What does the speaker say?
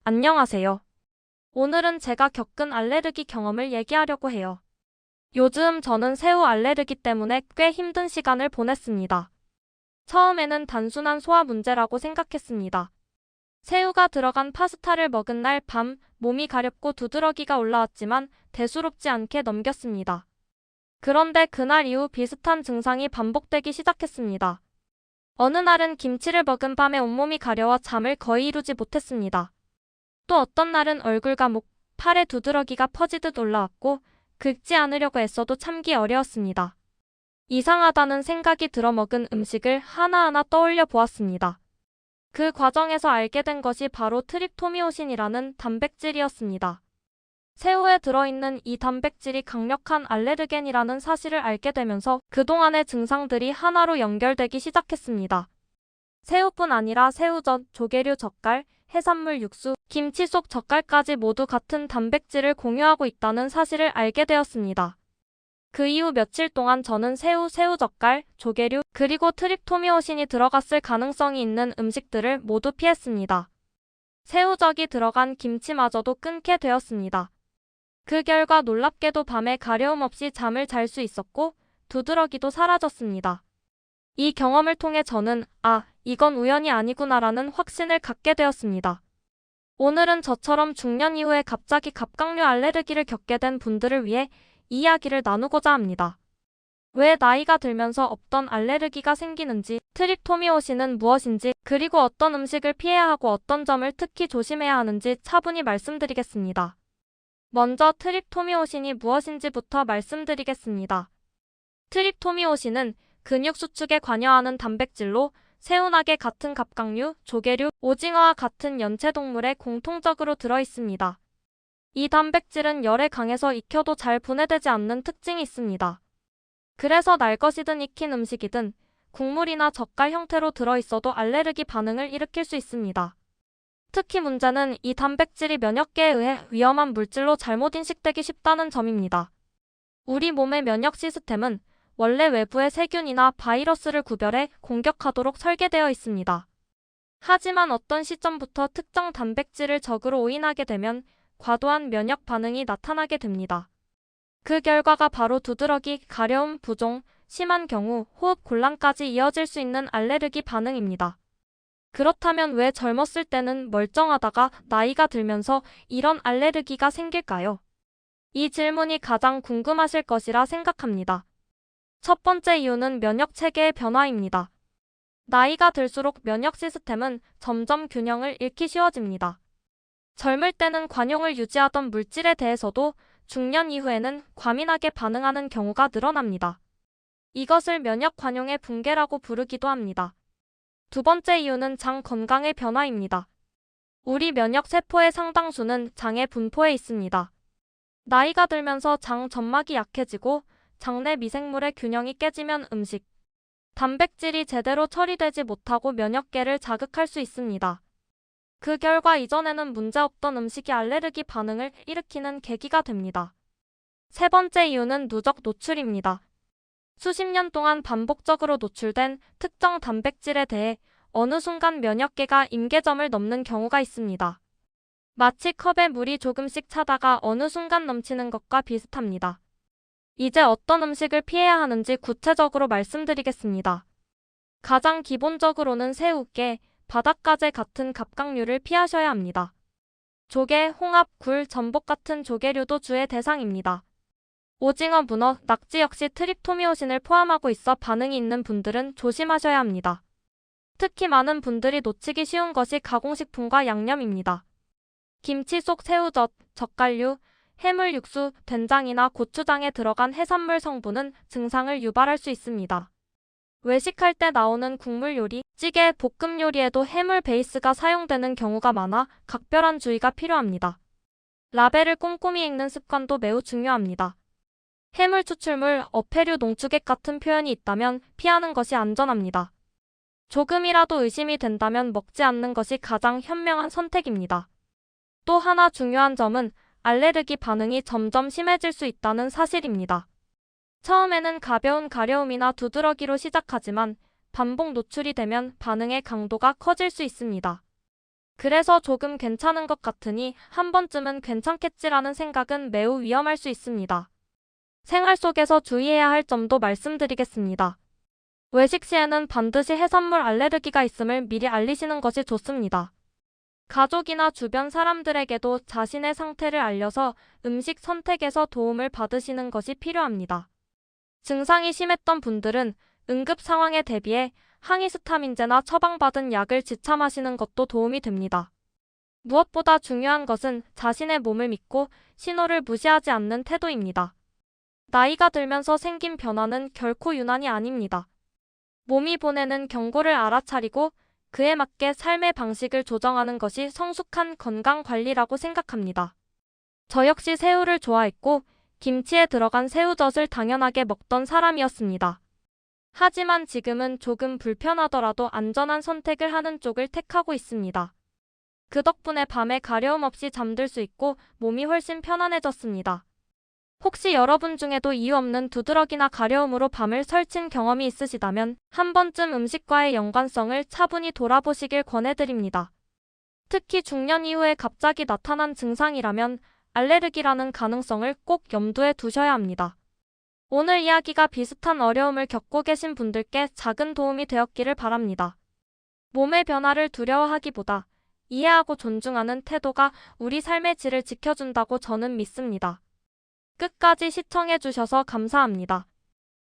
안녕하세요. 오늘은 제가 겪은 알레르기 경험을 얘기하려고 해요. 요즘 저는 새우 알레르기 때문에 꽤 힘든 시간을 보냈습니다. 처음에는 단순한 소화 문제라고 생각했습니다. 새우가 들어간 파스타를 먹은 날 밤 몸이 가렵고 두드러기가 올라왔지만 대수롭지 않게 넘겼습니다. 그런데 그날 이후 비슷한 증상이 반복되기 시작했습니다. 어느 날은 김치를 먹은 밤에 온몸이 가려워 잠을 거의 이루지 못했습니다. 또 어떤 날은 얼굴과 목, 팔에 두드러기가 퍼지듯 올라왔고 긁지 않으려고 애써도 참기 어려웠습니다. 이상하다는 생각이 들어 먹은 음식을 하나하나 떠올려 보았습니다. 그 과정에서 알게 된 것이 바로 트립토미오신이라는 단백질이었습니다. 새우에 들어있는 이 단백질이 강력한 알레르겐이라는 사실을 알게 되면서 그동안의 증상들이 하나로 연결되기 시작했습니다. 새우뿐 아니라 새우젓, 조개류 젓갈, 해산물 육수, 김치 속 젓갈까지 모두 같은 단백질을 공유하고 있다는 사실을 알게 되었습니다. 그 이후 며칠 동안 저는 새우, 새우젓갈, 조개류, 그리고 트립토미오신이 들어갔을 가능성이 있는 음식들을 모두 피했습니다. 새우젓이 들어간 김치마저도 끊게 되었습니다. 그 결과 놀랍게도 밤에 가려움 없이 잠을 잘 수 있었고 두드러기도 사라졌습니다. 이 경험을 통해 저는 이건 우연이 아니구나라는 확신을 갖게 되었습니다. 오늘은 저처럼 중년 이후에 갑자기 갑각류 알레르기를 겪게 된 분들을 위해 이야기를 나누고자 합니다. 왜 나이가 들면서 없던 알레르기가 생기는지, 트립토미오신은 무엇인지, 그리고 어떤 음식을 피해야 하고 어떤 점을 특히 조심해야 하는지 차분히 말씀드리겠습니다. 먼저 트립토미오신이 무엇인지부터 말씀드리겠습니다. 트립토미오신은 근육 수축에 관여하는 단백질로 새우나게 같은 갑각류, 조개류, 오징어와 같은 연체동물에 공통적으로 들어있습니다. 이 단백질은 열에 강해서 익혀도 잘 분해되지 않는 특징이 있습니다. 그래서 날 것이든 익힌 음식이든 국물이나 젓갈 형태로 들어있어도 알레르기 반응을 일으킬 수 있습니다. 특히 문제는 이 단백질이 면역계에 의해 위험한 물질로 잘못 인식되기 쉽다는 점입니다. 우리 몸의 면역 시스템은 원래 외부의 세균이나 바이러스를 구별해 공격하도록 설계되어 있습니다. 하지만 어떤 시점부터 특정 단백질을 적으로 오인하게 되면 과도한 면역 반응이 나타나게 됩니다. 그 결과가 바로 두드러기, 가려움, 부종, 심한 경우 호흡 곤란까지 이어질 수 있는 알레르기 반응입니다. 그렇다면 왜 젊었을 때는 멀쩡하다가 나이가 들면서 이런 알레르기가 생길까요? 이 질문이 가장 궁금하실 것이라 생각합니다. 첫 번째 이유는 면역 체계의 변화입니다. 나이가 들수록 면역 시스템은 점점 균형을 잃기 쉬워집니다. 젊을 때는 관용을 유지하던 물질에 대해서도 중년 이후에는 과민하게 반응하는 경우가 늘어납니다. 이것을 면역 관용의 붕괴라고 부르기도 합니다. 두 번째 이유는 장 건강의 변화입니다. 우리 면역 세포의 상당수는 장의 분포에 있습니다. 나이가 들면서 장 점막이 약해지고 장내 미생물의 균형이 깨지면 음식, 단백질이 제대로 처리되지 못하고 면역계를 자극할 수 있습니다. 그 결과 이전에는 문제없던 음식이 알레르기 반응을 일으키는 계기가 됩니다. 세 번째 이유는 누적 노출입니다. 수십 년 동안 반복적으로 노출된 특정 단백질에 대해 어느 순간 면역계가 임계점을 넘는 경우가 있습니다. 마치 컵에 물이 조금씩 차다가 어느 순간 넘치는 것과 비슷합니다. 이제 어떤 음식을 피해야 하는지 구체적으로 말씀드리겠습니다. 가장 기본적으로는 새우, 깨, 바닷가재 같은 갑각류를 피하셔야 합니다. 조개, 홍합, 굴, 전복 같은 조개류도 주의 대상입니다. 오징어, 문어, 낙지 역시 트립토미오신을 포함하고 있어 반응이 있는 분들은 조심하셔야 합니다. 특히 많은 분들이 놓치기 쉬운 것이 가공식품과 양념입니다. 김치 속 새우젓, 젓갈류, 해물 육수, 된장이나 고추장에 들어간 해산물 성분은 증상을 유발할 수 있습니다. 외식할 때 나오는 국물 요리, 찌개, 볶음 요리에도 해물 베이스가 사용되는 경우가 많아 각별한 주의가 필요합니다. 라벨을 꼼꼼히 읽는 습관도 매우 중요합니다. 해물 추출물, 어패류, 농축액 같은 표현이 있다면 피하는 것이 안전합니다. 조금이라도 의심이 된다면 먹지 않는 것이 가장 현명한 선택입니다. 또 하나 중요한 점은 알레르기 반응이 점점 심해질 수 있다는 사실입니다. 처음에는 가벼운 가려움이나 두드러기로 시작하지만 반복 노출이 되면 반응의 강도가 커질 수 있습니다. 그래서 조금 괜찮은 것 같으니 한 번쯤은 괜찮겠지라는 생각은 매우 위험할 수 있습니다. 생활 속에서 주의해야 할 점도 말씀드리겠습니다. 외식 시에는 반드시 해산물 알레르기가 있음을 미리 알리시는 것이 좋습니다. 가족이나 주변 사람들에게도 자신의 상태를 알려서 음식 선택에서 도움을 받으시는 것이 필요합니다. 증상이 심했던 분들은 응급 상황에 대비해 항히스타민제나 처방받은 약을 지참하시는 것도 도움이 됩니다. 무엇보다 중요한 것은 자신의 몸을 믿고 신호를 무시하지 않는 태도입니다. 나이가 들면서 생긴 변화는 결코 유난이 아닙니다. 몸이 보내는 경고를 알아차리고 그에 맞게 삶의 방식을 조정하는 것이 성숙한 건강 관리라고 생각합니다. 저 역시 새우를 좋아했고 김치에 들어간 새우젓을 당연하게 먹던 사람이었습니다. 하지만 지금은 조금 불편하더라도 안전한 선택을 하는 쪽을 택하고 있습니다. 그 덕분에 밤에 가려움 없이 잠들 수 있고 몸이 훨씬 편안해졌습니다. 혹시 여러분 중에도 이유 없는 두드러기나 가려움으로 밤을 설친 경험이 있으시다면 한 번쯤 음식과의 연관성을 차분히 돌아보시길 권해드립니다. 특히 중년 이후에 갑자기 나타난 증상이라면 알레르기라는 가능성을 꼭 염두에 두셔야 합니다. 오늘 이야기가 비슷한 어려움을 겪고 계신 분들께 작은 도움이 되었기를 바랍니다. 몸의 변화를 두려워하기보다 이해하고 존중하는 태도가 우리 삶의 질을 지켜준다고 저는 믿습니다. 끝까지 시청해주셔서 감사합니다.